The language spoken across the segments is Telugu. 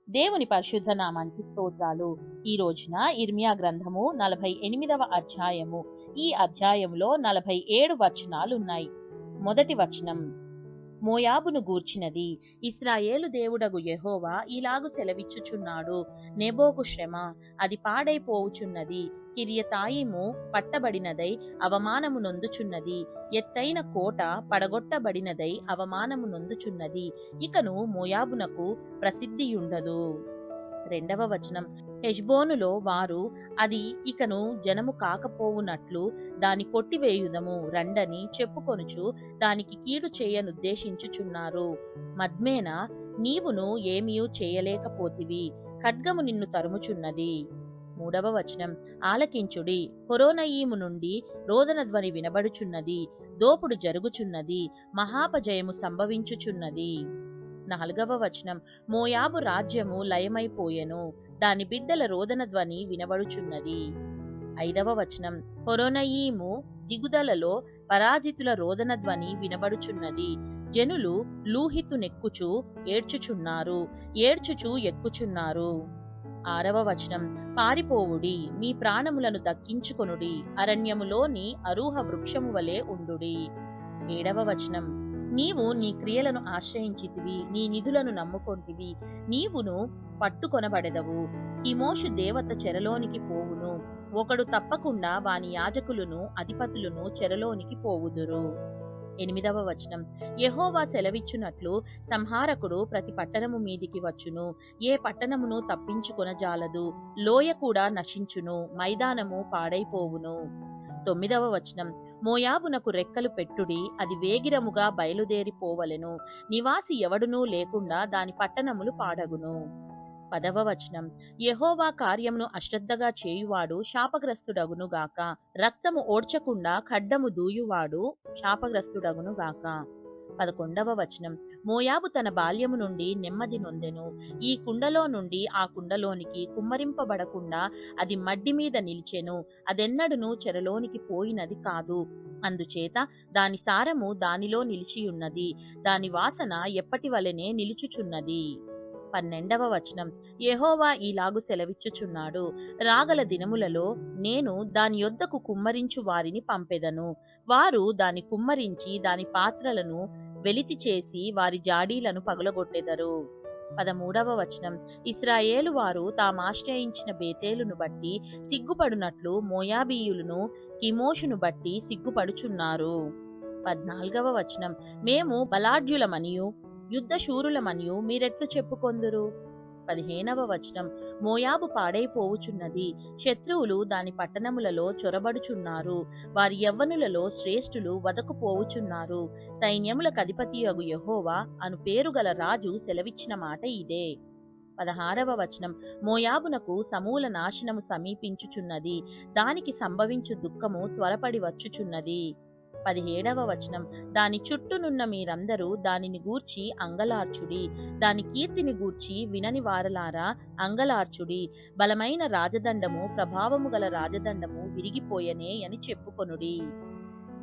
దేవుని పరిశుద్ధ నామానికి స్తోత్రాలు. ఈ రోజున ఇర్మియా గ్రంథము 48వ అధ్యాయము. ఈ అధ్యాయంలో 47 వచనాలున్నాయి. మొదటి వచనం, మోయాబును గూర్చినది. ఇశ్రాయేలు దేవుడగు యెహోవా ఇలాగు సెలవిచ్చుచున్నాడు: నెబోకు శ్రమ, అది పాడైపోవుచున్నది. కిర్యతాయిము పట్టబడినదై అవమానము నొందుచున్నది. ఎత్తైన కోట పడగొట్టబడినదై అవమానము నొందుచున్నది. ఇకను మోయాబునకు ప్రసిద్ధియుండదు. రెండవ వచనం, హెష్బోనులో వారు అది ఇకను జనము కాకపోవునట్లు దాని కొట్టివేయుదము రండని చెప్పుకొనుచు దానికి కీడు చేయనుద్దేశించుచున్నారు. మద్మేన, నీవును ఏమీయూ చేయలేకపోతివి, ఖడ్గము నిన్ను తరుముచున్నది. మూడవ వచనం, ఆలకించుడి, హొరోనయీము నుండి రోదన ధ్వని వినబడుచున్నది. దోపుడు జరుగుచున్నది, మహాపజయము సంభవించుచున్నది. నాలుగవ వచనం, మోయాబు రాజ్యము లయమైపోయెను, దాని బిడ్డల రోదన ధ్వని వినబడుచున్నది. ఐదవ వచనం, హొరొనయీము దిగుదలలో పరాజితుల రోదన ధ్వని వినబడుచున్నది. జనులు లూహితు నెక్కుచు ఏడ్చుచున్నారు, ఏడ్చుచు ఎక్కుచున్నారు. ఆరవ వచనం, పారిపోవుడి, మీ ప్రాణములను దక్కించుకొనుడి, అరణ్యములోని అరూహ వృక్షము వలె ఉండుడి. ఏడవ వచనం, నీవు నీ క్రియలను ఆశ్రయించితివి, నీ నిధులను నమ్ముకొంటివి, నీవును పట్టుకొనబడెదవు. కిమోషు దేవత చెరలోనికి పోవును, ఒకడు తప్పకుండా వాని యాజకులను అధిపతులను చెరలోనికి పోవుదురు. ఎనిమిదవ వచనం, యెహోవా సెలవిచ్చునట్లు సంహారకుడు ప్రతి పట్టణము మీదికి వచ్చును, ఏ పట్టణమును తప్పించుకొనజాలదు. లోయ కూడా నశించును, మైదానము పాడైపోవును. తొమ్మిదవ వచనం, మోయాబునకు రెక్కలు పెట్టుడి, అది వేగిరముగా బయలుదేరిపోవలెను, నివాసి ఎవడునూ లేకుండా దాని పట్టణములు పాడగును. పదవ వచనం, యెహోవా కార్యమును అశ్రద్ధగా చేయువాడు శాపగ్రస్తుడగునుగాక, రక్తము ఓడ్చకుండా ఖడ్డము దూయువాడు శాపగ్రస్తుడగునుగాక. 11వ వచనం, మోయాబు తన బాల్యము నుండి నెమ్మది నొందెను, ఈ కుండలో నుండి ఆ కుండలోనికి కుమ్మరింపబడకుండా అది మడ్డి మీద నిలిచెను, అదెన్నడును చెరలోనికి పోయినది కాదు, అందుచేత దాని సారము దానిలో నిలిచియున్నది, దాని వాసన ఎప్పటి వలెనే నిలుచుచున్నది. 12వ వచనం, యెహోవా ఈలాగు సెలవిచ్చుచున్నాడు: రాగల దినములలో నేను దాని యొద్దకు కుమ్మరించు వారిని పంపెదను, వారు దాని కుమ్మరించి దాని పాత్రలను వెలితి చేసి వారి జాడీలను పగులగొట్టెదరు. 13వ వచనం, ఇశ్రాయేలు వారు తామాశ్రయించిన బేతేలును బట్టి సిగ్గుపడునట్లు మోయాబీయులను కిమోషును బట్టి సిగ్గుపడుచున్నారు. 14వ వచనం, మేము బలాఢ్యులమనియు యుద్ధశూరులమనియు మీరెట్లు చెప్పుకొందురు. 15వ వచనం, మోయాబు పాడైపోవుచున్నది, శత్రువులు దాని పట్టణములలో చొరబడుచున్నారు, వారి యవ్వనులలో శ్రేష్ఠులు వదకుపోవుచున్నారు. సైన్యములకు అధిపతియగు యెహోవా అను పేరు గల రాజు సెలవిచ్చిన మాట ఇదే. 16వ వచనం, మోయాబునకు సమూల నాశనము సమీపించుచున్నది, దానికి సంభవించు దుఃఖము త్వరపడి వచ్చుచున్నది. 17వ వచనం, దాని చుట్టూనున్న మీరందరూ దానిని గూర్చి అంగలార్చుడి, దాని కీర్తిని గూర్చి వినని వారలారా అంగలార్చుడి. బలమైన రాజదండము, ప్రభావము గల రాజదండము విరిగిపోయనే అని చెప్పుకొనుడి.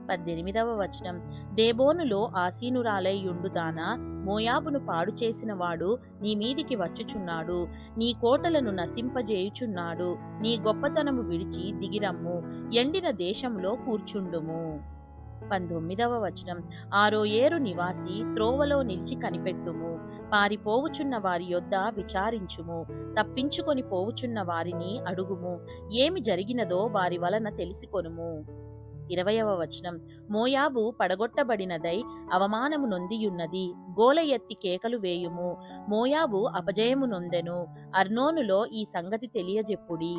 18వ వచనం, దేబోనులో ఆసీనురాలై యుండుదానా, మోయాబును పాడు చేసిన వాడు నీ మీదికి వచ్చుచున్నాడు, నీ కోటలను నశింపజేయుచున్నాడు, నీ గొప్పతనము విడిచి దిగిరమ్ము, ఎండిన దేశంలో కూర్చుండుము. 19వ వచనం, ఆరోయేరు నివాసి త్రోవలో నిలిచి కనిపెట్టుము, పారిపోవుచున్న వారి యొద్ద విచారించుము, తప్పించుకొని పోవుచున్న వారిని అడుగుము, ఏమి జరిగినదో వారి వలన తెలిసికొనుము. 20వ వచనం, మోయాబు పడగొట్టబడినదై అవమానము నొందియున్నది, గోల ఎత్తి కేకలు వేయుము, మోయాబు అపజయము నొందెను, అర్నోనులో ఈ సంగతి తెలియజెప్పుడి.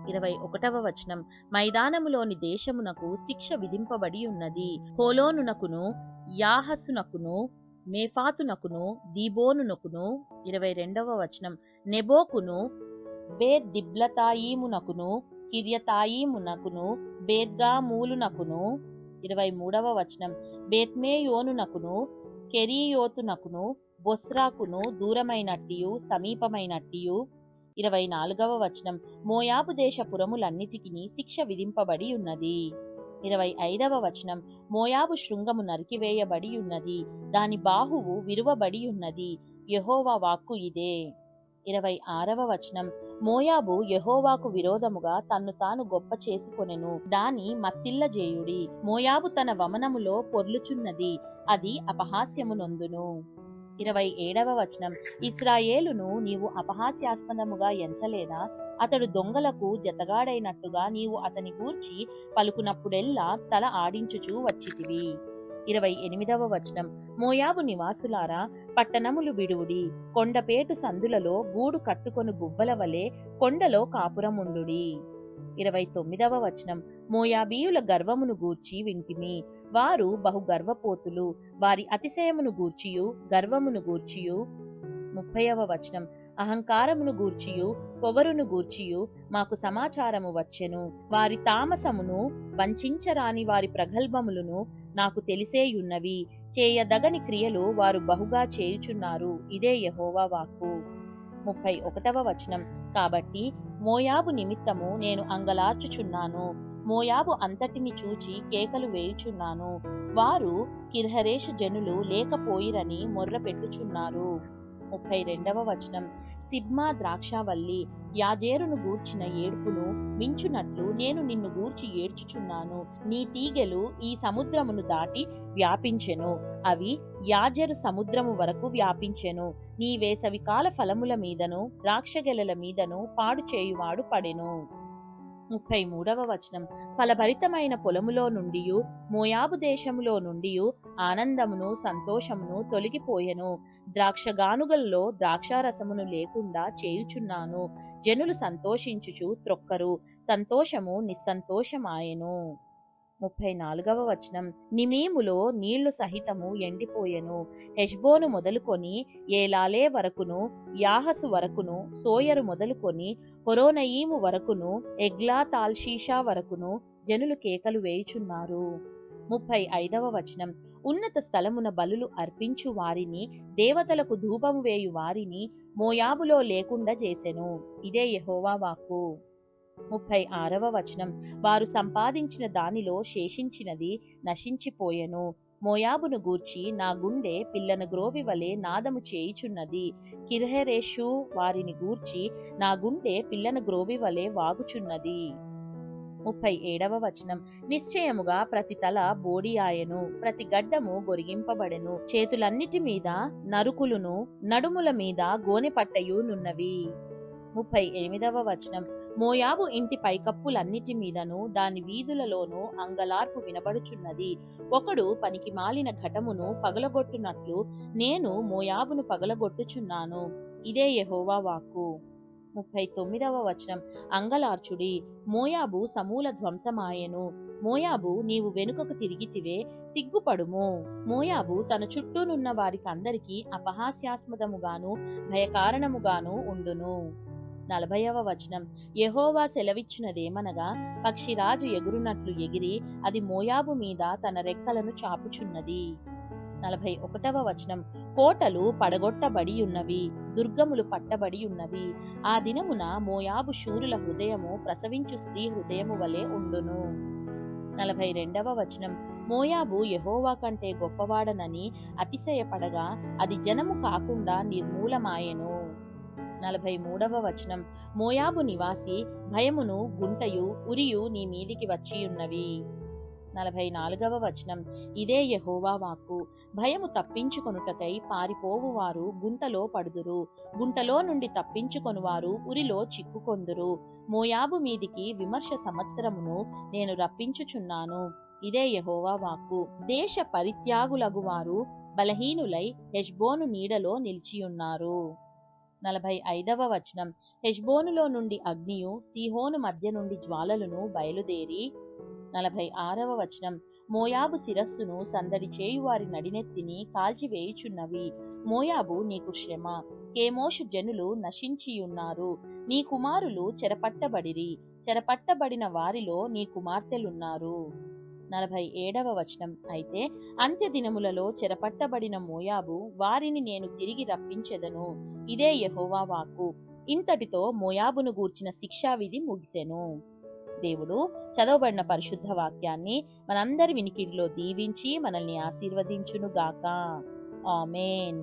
21వ వచనం, మైదానములోని దేశమునకు శిక్ష విధింపబడి ఉన్నది, హోలోనునకును యాహసునకును మేఫాతునకును దీబోనునకును. 22వ వచనం, నెబోకును బేత్ దిబ్లతాయీమునకును కిర్యతాయీమునకును బేత్గామూలునకును. 23వ వచనం, బేత్మేయోనునకును కెరీయోతునకును బొస్రాకును దూరమైనట్టియు సమీపమైనట్టియు. 24వ వచనం, మోయాబు దేశ పురములన్నిటికిని శిక్ష విధింపబడి ఉన్నది. 25వ వచనం, మోయాబు శృంగము నరికివేయబడి ఉన్నది, దాని బాహువు విరువబడి ఉన్నది, యెహోవా వాక్కు ఇదే. 26వ వచనం, మోయాబు యెహోవాకు విరోధముగా తన్ను తాను గొప్ప చేసుకొనెను, దాని మత్తిల్లజేయుడి. మోయాబు తన వమనములో పొర్లుచున్నది, అది అపహాస్యమునొందును. 27వ వచనం, ఇశ్రాయేలును నీవు అపహాస్యాస్పదముగా ఎంచలేదా? అతడు దొంగలకు జతగాడైనట్టుగా నీవు అతని గూర్చి పలుకునప్పుడెల్లా తల ఆడించుచూ వచ్చితివి. 28వ వచనం, మోయాబు నివాసులారా, పట్టణములు విడువుడి, కొండపేటు సందులలో గూడు కట్టుకొను గువ్వల వలె కొండలో కాపురముండుడి. 29వ వచనం, మోయాబీయుల గర్వమును గూర్చి వింటిమి, వారు బహు గర్వపోతులు, వారి అతిశయమును గూర్చియు గర్వమును గూర్చియు. 30వ వచనం, అహంకారమును గూర్చియు పొగరును గూర్చియు మాకు సమాచారము వచ్చెను, వారి తామసమును వంచించరాని వారి ప్రగల్భములను నాకు తెలిసేయున్నవి, చేయదగని క్రియలు వారు బహుగా చేయుచున్నారు, ఇదే యెహోవా వాక్కు. 31వ వచనం, కాబట్టి మోయాబు నిమిత్తము నేను అంగలార్చుచున్నాను, మోయాబు అంతటిని చూచి కేకలు వేయుచున్నాను, వారు కిర్హరేషు జనులు లేకపోయిరని మొర్ర పెట్టుచున్నారు. 32వ వచనం, సిబ్మా ద్రాక్షావల్లి యాజేరును గూర్చిన ఏడ్పును మించునట్లు నేను నిన్ను గూర్చి ఏడ్చుచున్నాను, నీ తీగెలు ఈ సముద్రమును దాటి వ్యాపించెను, అవి యాజెరు సముద్రము వరకు వ్యాపించెను, నీ వేసవికాల ఫలముల మీదను ద్రాక్షగెలల మీదను పాడు చేయువాడు పడెను. 33వ వచనం, ఫలభరితమైన పొలములో నుండియు మోయాబు దేశములో నుండియు ఆనందమును సంతోషమును తొలగిపోయెను, ద్రాక్షగానుగల్లో ద్రాక్షారసమును లేకుండా చేయుచున్నాను, జనులు సంతోషించుచు త్రొక్కరు, సంతోషము నిస్సంతోషమాయెను. 34వ వచనం, నిమీములో నీళ్లు సహితము ఎండిపోయెను, హెష్బోను మొదలుకొని ఏలాలే వరకును, యాహసు వరకును, సోయరు మొదలుకొని హొరోనయీము వరకును, ఎగ్లా తాల్షీషా వరకును జనులు కేకలు వేయుచున్నారు. 35వ వచనం, ఉన్నత స్థలమున బలులు అర్పించు వారిని, దేవతలకు ధూపము వేయు వారిని మోయాబులో లేకుండా చేసెను, ఇదే యెహోవా వాక్కు. 36వ వచనం, వారు సంపాదించిన దానిలో శేషించినది నశించిపోయెను, మోయాబును గూర్చి నా గుండె పిల్లన గ్రోవి వలె నాదము చేయుచున్నది, కిర్హెరెషు వారిని గూర్చి నా గుండె పిల్లన గ్రోవి వలె వాగుచున్నది. 37వ వచనం, నిశ్చయముగా ప్రతి తల బోడి ఆయెను, ప్రతి గడ్డము గొరిగింపబడెను, చేతులన్నిటి మీద నరుకులును నడుముల మీద గోనెపట్టయు నున్నవి. 38వ వచనం, మోయాబు ఇంటి పైకప్పులన్నిటి మీదను దాని వీధులలోనూ అంగలార్పు వినబడుచున్నది, ఒకడు పనికి మాలిన ఘటమును పగలగొట్టునట్లు నేను మోయాబును పగలగొట్టుచున్నాను, ఇదే యెహోవా వాక్కు. 39వ వచనం, అంగలార్చుడి, మోయాబు సమూల ధ్వంసమాయెను, మోయాబు నీవు వెనుకకు తిరిగితివే, సిగ్గుపడుము, మోయాబు తన చుట్టూనున్న వారికందరికీ అపహాస్యాస్పదముగాను భయకారణముగాను ఉండును. 40వ వచనం, యెహోవా సెలవిచ్చినదేమనగా, పక్షిరాజు ఎగురునట్లు ఎగిరి అది మోయాబు మీద తన రెక్కలను చాపుచున్నది. 41వ వచనం, కోటలు పడగొట్టబడియున్నవి, దుర్గములు పట్టబడియున్నవి, ఆ దినమున మోయాబు శూరుల హృదయము ప్రసవించు స్త్రీ హృదయము వలె ఉండును. 42వ వచనం, మోయాబు యెహోవా కంటే గొప్పవాడనని అతిశయపడగా అది జనము కాకుండా నిర్మూలమాయెను. 43వ వచనం, మోయాబు నివాసి భయమును గుంటయు ఉరియు నీ మీదికి వచ్చియున్నవి. 44వ వచనం, ఇదే యెహోవా వాక్కు, భయము తప్పించుకొనుటకై పారిపోవువారు గుంటలో పడుదురు, గుంటలో నుండి తప్పించుకొనువారు ఉరిలో చిక్కుకొందురు, మోయాబు మీదికి విమర్శ సంవత్సరమును నేను రప్పించుచున్నాను, ఇదే యెహోవా వాక్కు. దేశ పరిత్యాగులగువారు బలహీనులై హెష్బోను నీడలో నిలిచియున్నారు. 45వ వచనం, హెష్బోనులో నుండి అగ్నియు సీహోను మధ్య నుండి జ్వాలలను బయలుదేరి. 46వ వచనం, మోయాబు శిరస్సును సందడి చేయువారి నడినెత్తిని కాల్చివేయుచున్నవి, మోయాబు నీకు శ్రమ, కేమోషు జనులు నశించియున్నారు, నీ కుమారులు చెరపట్టబడిరి, చెరపట్టబడిన వారిలో నీ కుమార్తెలున్నారు. 47వ వచనం, అయితే అంత్యదినములలో చెరపట్టబడిన మోయాబు వారిని నేను తిరిగి రప్పించెదను, ఇదే యెహోవా వాక్కు. ఇంతటితో మోయాబును గూర్చిన శిక్షావిధి ముగిసెను. దేవుడు చదవబడిన పరిశుద్ధ వాక్యాన్ని మనందరి వినికిడిలో దీవించి మనల్ని ఆశీర్వదించునుగాక. ఆమేన్.